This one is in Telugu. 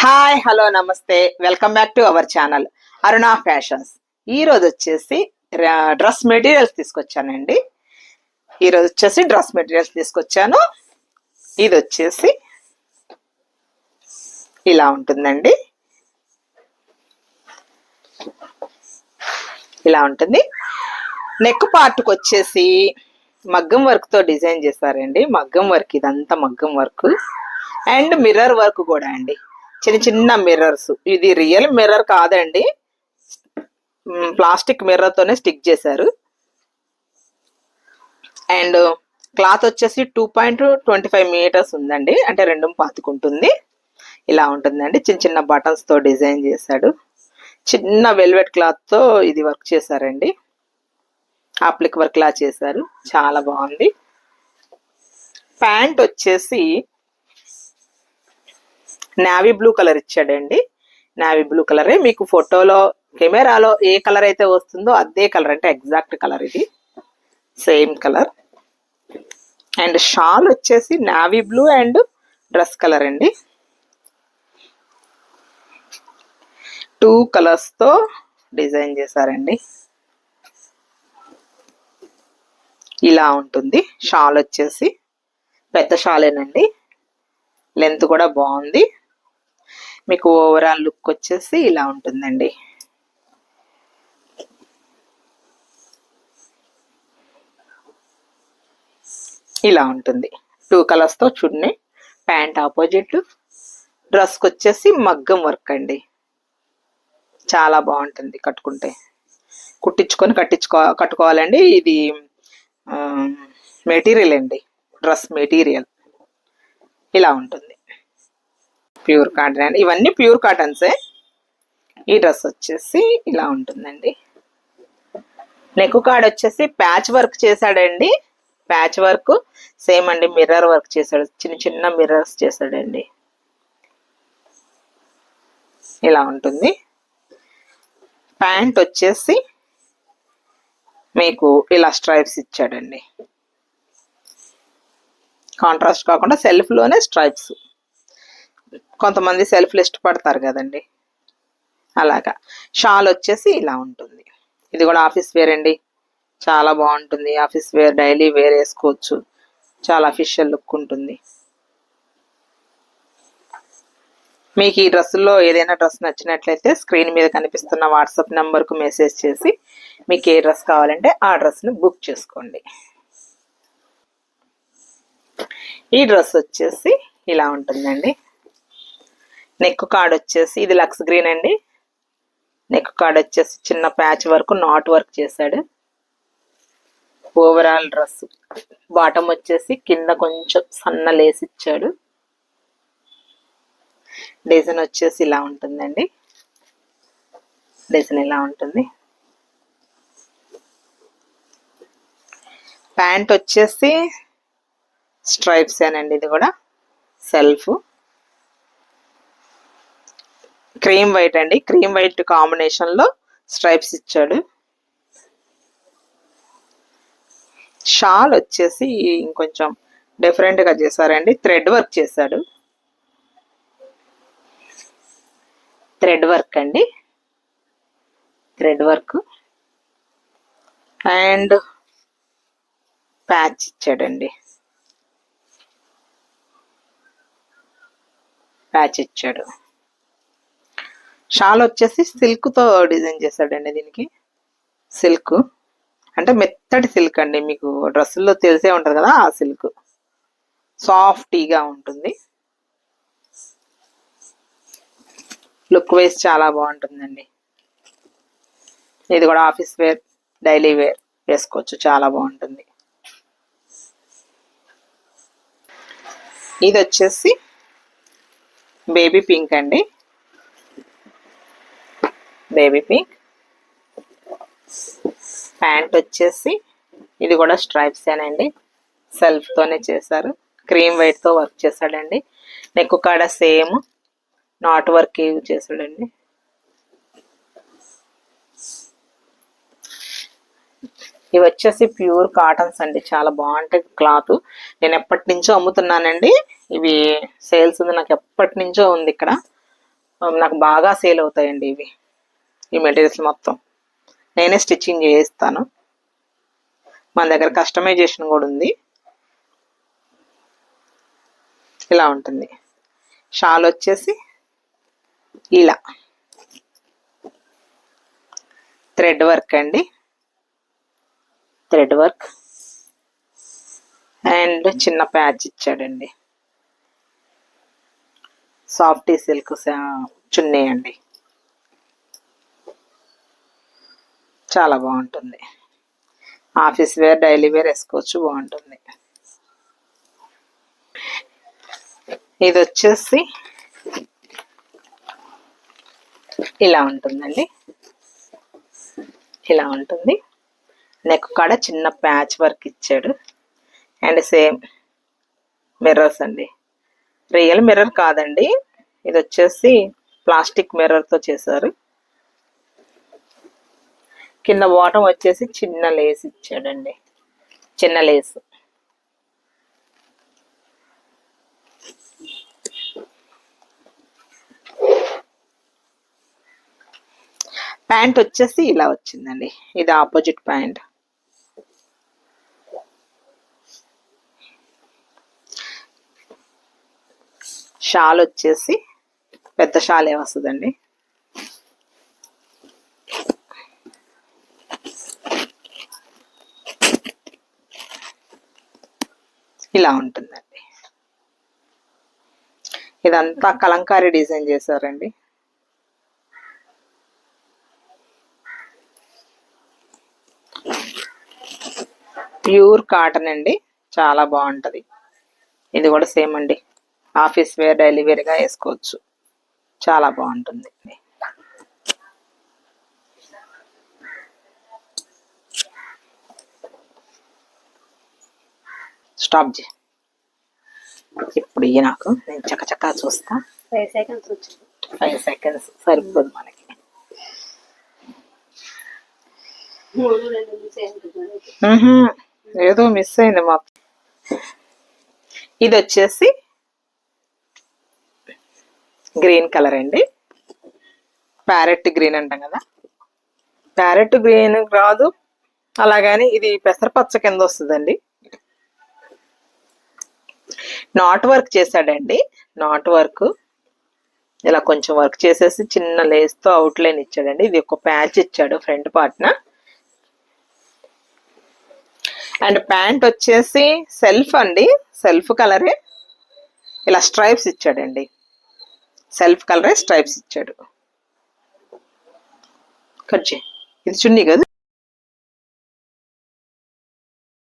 హాయ్ హలో నమస్తే welcome back to our channel Aruna fashions. ఈ రోజు వచ్చేసి డ్రెస్ మెటీరియల్స్ తీసుకొచ్చానండి. ఇది వచ్చేసి ఇలా ఉంటుందండి. ఇలా ఉంటుంది. నెక్ పార్ట్కి వచ్చేసి మగ్గం వర్క్ తో డిజైన్ చేశారండి. మగ్గం వర్క్, ఇదంతా మగ్గం వర్క్ అండ్ మిర్రర్ వర్క్ కూడా అండి. చిన్న చిన్న మిర్రర్స్. ఇది రియల్ మిర్రర్ కాదండి, ప్లాస్టిక్ మిర్రర్ తోనే స్టిక్ చేశారు. అండ్ క్లాత్ వచ్చేసి 2.25 మీటర్స్ ఉందండి, అంటే 2.25 ఉంటుంది. ఇలా ఉంటుందండి. చిన్న చిన్న బటన్స్ తో డిజైన్ చేశాడు. చిన్న వెల్వెట్ క్లాత్ తో ఇది వర్క్ చేశారండి. అప్లిక్ వర్క్ లా చేశారు, చాలా బాగుంది. ప్యాంట్ వచ్చేసి నావీ బ్లూ కలర్ ఇచ్చాడండి. నావీ బ్లూ కలరే మీకు ఫోటోలో కెమెరాలో ఏ కలర్ అయితే వస్తుందో అదే కలర్, అంటే ఎగ్జాక్ట్ కలర్, ఇది సేమ్ కలర్. అండ్ షాల్ వచ్చేసి navy blue and dress colour అండి. 2 కలర్స్ తో డిజైన్ చేశారండి. ఇలా ఉంటుంది. షాల్ వచ్చేసి పెద్ద షాలేనండి, లెంత్ కూడా బాగుంది. మీకు ఓవరాల్ లుక్ వచ్చేసి ఇలా ఉంటుందండి. ఇలా ఉంటుంది. 2 కలర్స్ తో చున్నీ, ప్యాంట్ ఆపోజిట్. డ్రెస్కి వచ్చేసి మగ్గం వర్క్ అండి, చాలా బాగుంటుంది. కట్టుకుంటే కట్టుకోవాలండి. ఇది మెటీరియల్ అండి, డ్రెస్ మెటీరియల్ ఇలా ఉంటుంది. ప్యూర్ కాటన్ అండి, ఇవన్నీ ప్యూర్ కాటన్సే. ఈ డ్రెస్ వచ్చేసి ఇలా ఉంటుందండి. నెక్ కాడ్ వచ్చేసి ప్యాచ్ వర్క్ చేశాడండి. ప్యాచ్ వర్క్ సేమ్ అండి, మిర్రర్ వర్క్ చేశాడు. చిన్న చిన్న మిర్రర్స్ చేశాడండి. ఇలా ఉంటుంది. ప్యాంట్ వచ్చేసి మీకు ఇలా స్ట్రైప్స్ ఇచ్చాడండి. కాంట్రాస్ట్ కాకుండా సెల్ఫ్ లోనే స్ట్రైప్స్. కొంతమంది సెల్ఫ్లు ఇష్టపడతారు కదండి, అలాగా. షాల్ వచ్చేసి ఇలా ఉంటుంది. ఇది కూడా ఆఫీస్ వేర్ అండి, చాలా బాగుంటుంది. ఆఫీస్ వేర్, డైలీ వేర్ వేసుకోవచ్చు. చాలా అఫీషియల్ లుక్ ఉంటుంది. మీకు ఈ డ్రెస్సుల్లో ఏదైనా డ్రెస్ నచ్చినట్లయితే స్క్రీన్ మీద కనిపిస్తున్న వాట్సాప్ నెంబర్కు మెసేజ్ చేసి మీకు ఏ డ్రెస్ కావాలంటే ఆ డ్రెస్ని బుక్ చేసుకోండి. ఈ డ్రెస్ వచ్చేసి ఇలా ఉంటుందండి. నెక్ కార్డ్ వచ్చేసి ఇది లక్స్ గ్రీన్ అండి. నెక్ కార్డ్ వచ్చేసి చిన్న ప్యాచ్ వర్క్, నాట్ వర్క్ చేశాడు. ఓవరాల్ డ్రెస్ బాటమ్ వచ్చేసి కింద కొంచెం సన్న లేస్ ఇచ్చాడు. డిజైన్ వచ్చేసి ఇలా ఉంటుందండి. డిజైన్ ఇలా ఉంటుంది. ప్యాంట్ వచ్చేసి స్ట్రైప్స్ ఏనండి, ఇది కూడా సెల్ఫ్. క్రీమ్ వైట్ అండి, క్రీమ్ వైట్ కాంబినేషన్ లో స్ట్రైప్స్ ఇచ్చాడు. షాల్ వచ్చేసి ఇంకొంచెం డిఫరెంట్ గా చేశారండి. థ్రెడ్ వర్క్ చేశాడు. థ్రెడ్ వర్క్ అండి, థ్రెడ్ వర్క్. అండ్ ప్యాచ్ ఇచ్చాడండి, ప్యాచ్ ఇచ్చాడు. షాల్ వచ్చేసి సిల్క్ తో డిజైన్ చేశాడండి. దీనికి సిల్క్ అంటే మెత్తటి సిల్క్ అండి, మీకు డ్రెస్సుల్లో తెలిసే ఉంటది కదా, ఆ సిల్క్ సాఫ్టీగా ఉంటుంది. లుక్ వైజ్ చాలా బాగుంటుందండి. ఇది కూడా ఆఫీస్ వేర్, డైలీ వేర్ వేసుకోవచ్చు, చాలా బాగుంటుంది. ఇది వచ్చేసి బేబీ పింక్ అండి, బేబీ పింక్. ప్యాంట్ వచ్చేసి ఇది కూడా స్ట్రైప్స్ ఏనండి, సెల్ఫ్ తోనే చేశారు. క్రీమ్ వైట్ తో వర్క్ చేశాడండి. నెక్ కాడ సేమ్ నాట్ వర్క్ చేశాడండి. ఇవి వచ్చేసి ప్యూర్ కాటన్స్ అండి, చాలా బాగుంటాయి క్లాత్. నేను ఎప్పటి నుంచో అమ్ముతున్నానండి. ఇవి సేల్స్ ఉంది, నాకు ఎప్పటి నుంచో ఉంది ఇక్కడ. నాకు బాగా సేల్ అవుతాయండి ఇవి, ఈ మెటీరియల్స్ మొత్తం నేనే స్టిచ్చింగ్ చేయిస్తాను. మన దగ్గర కస్టమైజేషన్ కూడా ఉంది. ఇలా ఉంటుంది. షాల్ వచ్చేసి ఇలా థ్రెడ్ వర్క్ అండి, థ్రెడ్ వర్క్ అండ్ చిన్న ప్యాచ్ ఇచ్చాడండి. సాఫ్టీ సిల్క్ చున్నీ అండి, చాలా బాగుంటుంది. ఆఫీస్ వేర్, డైలీ వేర్ వేసుకోవచ్చు, బాగుంటుంది. ఇది వచ్చేసి ఇలా ఉంటుందండి, ఇలా ఉంటుంది. నెక్ కాడ చిన్న ప్యాచ్ వర్క్ ఇచ్చాడు అండ్ సేమ్ మిర్రర్స్ అండి. రియల్ మిర్రర్ కాదండి, ఇది వచ్చేసి ప్లాస్టిక్ మిర్రర్తో చేశారు. కింద బాటం వచ్చేసి చిన్న లేస్ ఇచ్చాడండి, చిన్న లేస్. ప్యాంట్ వచ్చేసి ఇలా వచ్చిందండి, ఇది ఆపోజిట్ ప్యాంట్. షాల్ వచ్చేసి పెద్ద షాల్ ఏమొస్తుందండి, ఇలా ఉంటుందండి. ఇదంతా కలంకారీ డిజైన్ చేశారండి. ప్యూర్ కాటన్ అండి, చాలా బాగుంటుంది. ఇది కూడా సేమ్ అండి, ఆఫీస్ వేర్, డైలీ వేర్గా వేసుకోవచ్చు, చాలా బాగుంటుంది. స్టాప్ చే. ఇప్పుడు ఇవి నాకు, నేను చక్కచక్క చూస్తా. 5 seconds వచ్చింది. 5 seconds సరిపోదు మనకి. 3 2 మిస్ అయింది, ఏదో మిస్ అయింది మాకు. ఇది వచ్చేసి గ్రీన్ కలర్ అండి, ప్యారెట్ గ్రీన్ అంటాం కదా, ప్యారెట్ గ్రీన్ రాదు, అలాగని ఇది పెసరపచ్చ కింద వస్తుందండి. నాట్ వర్క్ చేశాడండి, నాట్ వర్క్ ఇలా కొంచెం వర్క్ చేసేసి చిన్న లేస్తో అవుట్లైన్ ఇచ్చాడండి. ఇది ఒక ప్యాచ్ ఇచ్చాడు ఫ్రంట్ పార్ట్న. అండ్ ప్యాంట్ వచ్చేసి సెల్ఫ్ అండి, సెల్ఫ్ కలరే ఇలా స్ట్రైప్స్ ఇచ్చాడండి, సెల్ఫ్ కలరే స్ట్రైప్స్ ఇచ్చాడు. కట్ చేయి, ఇది చున్నీ కదా.